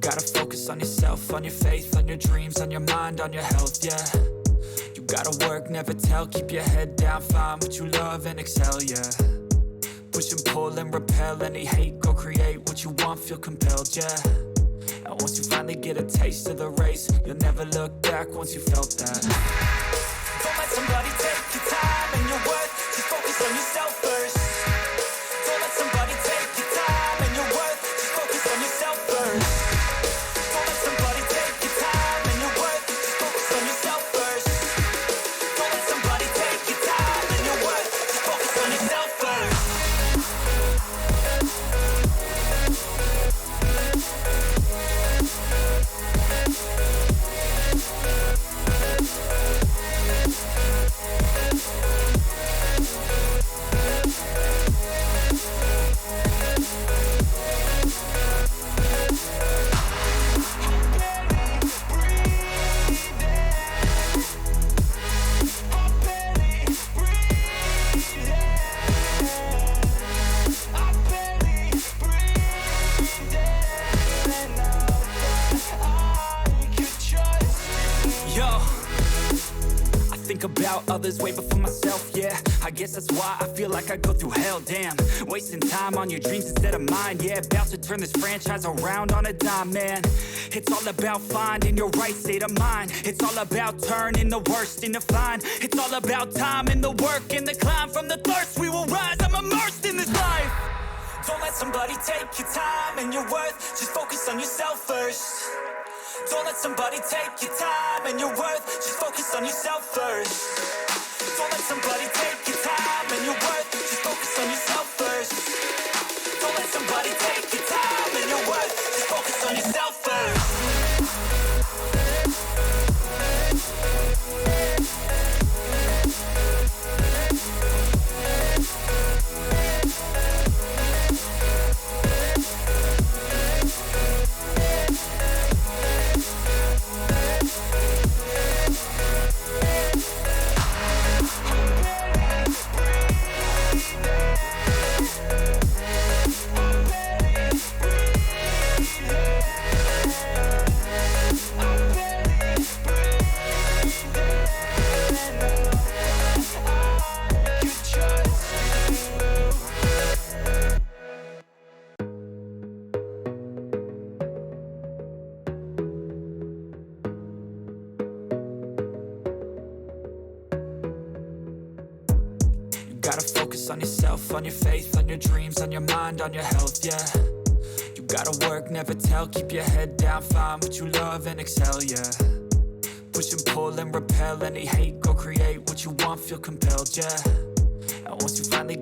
gotta focus on yourself, on your faith, on your dreams, on your mind, on your health, yeah. You gotta work, never tell, keep your head down, find what you love and excel, yeah. Push and pull and repel any hate, go create what you want, feel compelled, yeah. And once you finally get a taste of the race, you'll never look back once you felt that. Don't let somebody take your time and your worth, just focus on yourself first. Don't let somebody take your time and your worth, just focus on yourself first. Don't let somebody take your time and your worth, just focus on yourself first. Don't let somebody take your time and your worth, just focus on yourself first. About others way before myself, yeah. I guess that's why I feel like I go through hell, damn. Wasting time on your dreams instead of mine, yeah. About to turn this franchise around on a dime, man. It's all about finding your right state of mind. It's all about turning the worst into fine. It's all about time and the work and the climb. From the thirst we will rise, I'm immersed in this life. Don't let somebody take your time and your worth, just focus on yourself first. Don't let somebody take your time and your worth, just focus on yourself first. Don't let somebody take your time and your worth, just focus on yourself first. Don't let somebody take your time and your worth, just focus on yourself first. Gotta focus on yourself, on your faith, on your dreams, on your mind, on your health, yeah. You gotta work, never tell, keep your head down, find what you love and excel, yeah. Push and pull and repel any hate, go create what you want, feel compelled, yeah. And once you finally